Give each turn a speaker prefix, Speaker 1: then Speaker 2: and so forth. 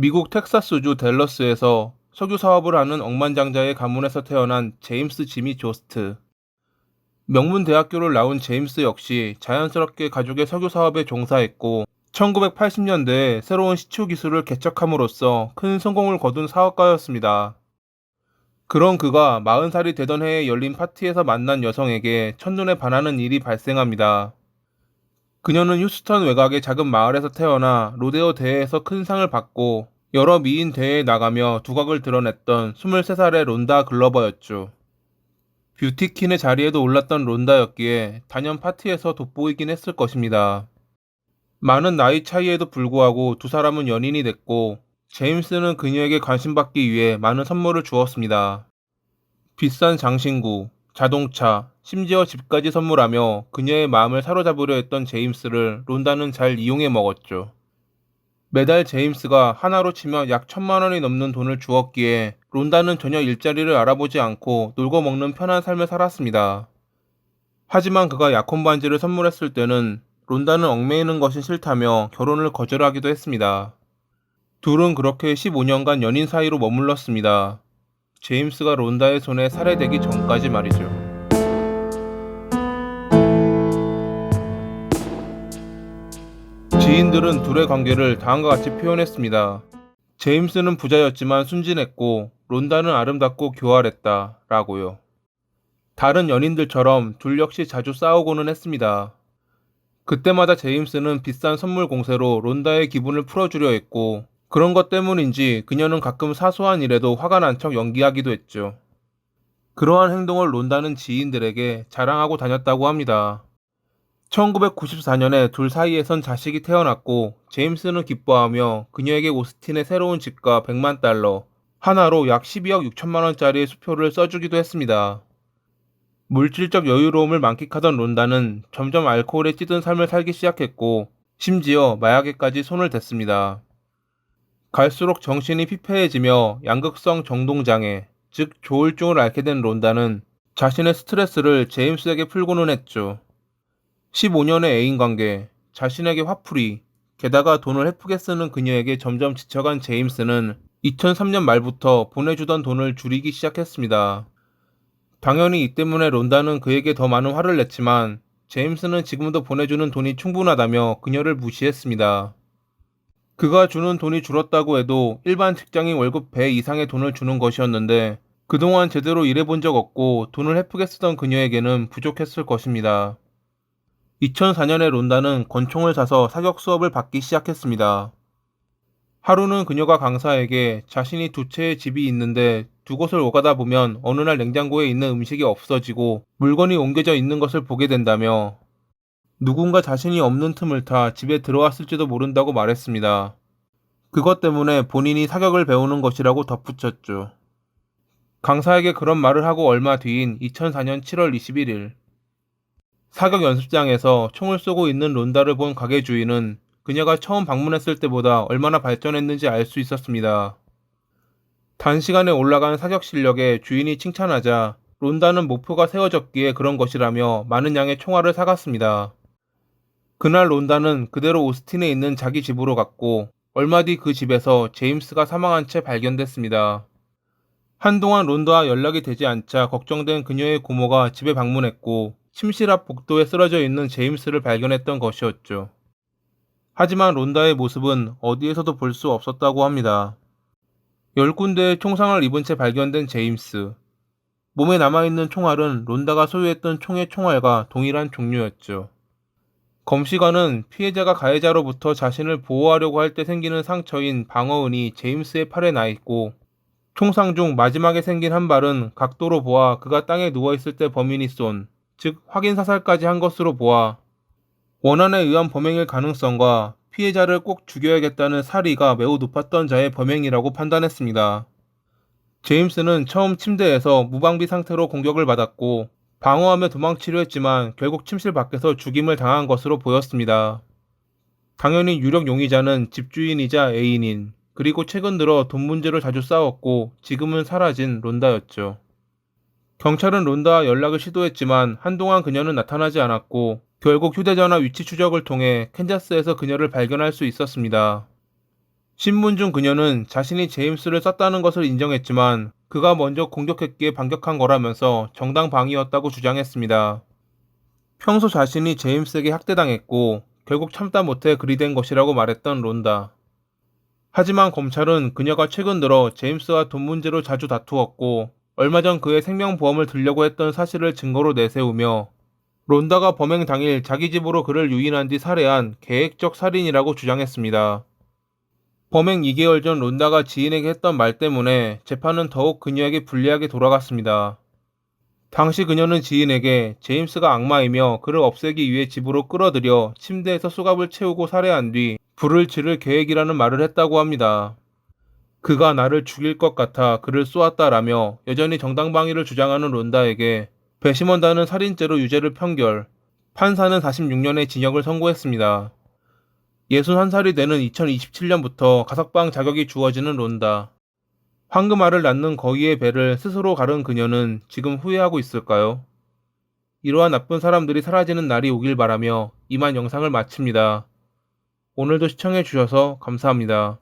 Speaker 1: 미국 텍사스주 댈러스에서 석유 사업을 하는 억만장자의 가문에서 태어난 제임스 지미 조스트. 명문 대학교를 나온 제임스 역시 자연스럽게 가족의 석유 사업에 종사했고 1980년대에 새로운 시추 기술을 개척함으로써 큰 성공을 거둔 사업가였습니다. 그런 그가 40살이 되던 해에 열린 파티에서 만난 여성에게 첫눈에 반하는 일이 발생합니다. 그녀는 휴스턴 외곽의 작은 마을에서 태어나 로데오 대회에서 큰 상을 받고 여러 미인 대회에 나가며 두각을 드러냈던 23살의 론다 글러버였죠. 뷰티퀸의 자리에도 올랐던 론다였기에 단연 파티에서 돋보이긴 했을 것입니다. 많은 나이 차이에도 불구하고 두 사람은 연인이 됐고 제임스는 그녀에게 관심받기 위해 많은 선물을 주었습니다. 비싼 장신구, 자동차, 심지어 집까지 선물하며 그녀의 마음을 사로잡으려 했던 제임스를 론다는 잘 이용해 먹었죠. 매달 제임스가 하나로 치면 약 1,000만 원이 넘는 돈을 주었기에 론다는 전혀 일자리를 알아보지 않고 놀고 먹는 편한 삶을 살았습니다. 하지만 그가 약혼 반지를 선물했을 때는 론다는 얽매이는 것이 싫다며 결혼을 거절하기도 했습니다. 둘은 그렇게 15년간 연인 사이로 머물렀습니다. 제임스가 론다의 손에 살해되기 전까지 말이죠. 지인들은 둘의 관계를 다음과 같이 표현했습니다. 제임스는 부자였지만 순진했고 론다는 아름답고 교활했다 라고요. 다른 연인들처럼 둘 역시 자주 싸우고는 했습니다. 그때마다 제임스는 비싼 선물 공세로 론다의 기분을 풀어주려 했고 그런 것 때문인지 그녀는 가끔 사소한 일에도 화가 난 척 연기하기도 했죠. 그러한 행동을 론다는 지인들에게 자랑하고 다녔다고 합니다. 1994년에 둘 사이에선 자식이 태어났고 제임스는 기뻐하며 그녀에게 오스틴의 새로운 집과 100만 달러, 하나로 약 12억 6천만 원짜리의 수표를 써주기도 했습니다. 물질적 여유로움을 만끽하던 론다는 점점 알코올에 찌든 삶을 살기 시작했고 심지어 마약에까지 손을 댔습니다. 갈수록 정신이 피폐해지며 양극성 정동장애, 즉 조울증을 앓게 된 론다는 자신의 스트레스를 제임스에게 풀고는 했죠. 15년의 애인 관계, 자신에게 화풀이, 게다가 돈을 헤프게 쓰는 그녀에게 점점 지쳐간 제임스는 2003년 말부터 보내주던 돈을 줄이기 시작했습니다. 당연히 이 때문에 론다는 그에게 더 많은 화를 냈지만 제임스는 지금도 보내주는 돈이 충분하다며 그녀를 무시했습니다. 그가 주는 돈이 줄었다고 해도 일반 직장인 월급 배 이상의 돈을 주는 것이었는데 그동안 제대로 일해본 적 없고 돈을 헤프게 쓰던 그녀에게는 부족했을 것입니다. 2004년에 론다는 권총을 사서 사격 수업을 받기 시작했습니다. 하루는 그녀가 강사에게 자신이 두 채의 집이 있는데 두 곳을 오가다 보면 어느 날 냉장고에 있는 음식이 없어지고 물건이 옮겨져 있는 것을 보게 된다며 누군가 자신이 없는 틈을 타 집에 들어왔을지도 모른다고 말했습니다. 그것 때문에 본인이 사격을 배우는 것이라고 덧붙였죠. 강사에게 그런 말을 하고 얼마 뒤인 2004년 7월 21일 사격 연습장에서 총을 쏘고 있는 론다를 본 가게 주인은 그녀가 처음 방문했을 때보다 얼마나 발전했는지 알 수 있었습니다. 단시간에 올라간 사격 실력에 주인이 칭찬하자 론다는 목표가 세워졌기에 그런 것이라며 많은 양의 총알을 사갔습니다. 그날 론다는 그대로 오스틴에 있는 자기 집으로 갔고 얼마 뒤 그 집에서 제임스가 사망한 채 발견됐습니다. 한동안 론다와 연락이 되지 않자 걱정된 그녀의 고모가 집에 방문했고 침실 앞 복도에 쓰러져 있는 제임스를 발견했던 것이었죠. 하지만 론다의 모습은 어디에서도 볼 수 없었다고 합니다. 10군데의 총상을 입은 채 발견된 제임스. 몸에 남아있는 총알은 론다가 소유했던 총의 총알과 동일한 종류였죠. 검시관은 피해자가 가해자로부터 자신을 보호하려고 할 때 생기는 상처인 방어은이 제임스의 팔에 나 있고 총상 중 마지막에 생긴 한 발은 각도로 보아 그가 땅에 누워있을 때 범인이 쏜, 즉 확인 사살까지 한 것으로 보아 원한에 의한 범행일 가능성과 피해자를 꼭 죽여야겠다는 사리가 매우 높았던 자의 범행이라고 판단했습니다. 제임스는 처음 침대에서 무방비 상태로 공격을 받았고 방어하며 도망치려 했지만 결국 침실 밖에서 죽임을 당한 것으로 보였습니다. 당연히 유력 용의자는 집주인이자 애인인 그리고 최근 들어 돈 문제로 자주 싸웠고 지금은 사라진 론다였죠. 경찰은 론다와 연락을 시도했지만 한동안 그녀는 나타나지 않았고 결국 휴대전화 위치 추적을 통해 캔자스에서 그녀를 발견할 수 있었습니다. 신문 중 그녀는 자신이 제임스를 쐈다는 것을 인정했지만 그가 먼저 공격했기에 반격한 거라면서 정당방위였다고 주장했습니다. 평소 자신이 제임스에게 학대당했고 결국 참다 못해 그리 된 것이라고 말했던 론다. 하지만 검찰은 그녀가 최근 들어 제임스와 돈 문제로 자주 다투었고 얼마 전 그의 생명보험을 들려고 했던 사실을 증거로 내세우며 론다가 범행 당일 자기 집으로 그를 유인한 뒤 살해한 계획적 살인이라고 주장했습니다. 범행 2개월 전 론다가 지인에게 했던 말 때문에 재판은 더욱 그녀에게 불리하게 돌아갔습니다. 당시 그녀는 지인에게 제임스가 악마이며 그를 없애기 위해 집으로 끌어들여 침대에서 수갑을 채우고 살해한 뒤 불을 지를 계획이라는 말을 했다고 합니다. 그가 나를 죽일 것 같아 그를 쏘았다라며 여전히 정당방위를 주장하는 론다에게 배심원단은 살인죄로 유죄를 판결, 판사는 46년의 징역을 선고했습니다. 61살이 되는 2027년부터 가석방 자격이 주어지는 론다. 황금알을 낳는 거위의 배를 스스로 가른 그녀는 지금 후회하고 있을까요? 이러한 나쁜 사람들이 사라지는 날이 오길 바라며 이만 영상을 마칩니다. 오늘도 시청해주셔서 감사합니다.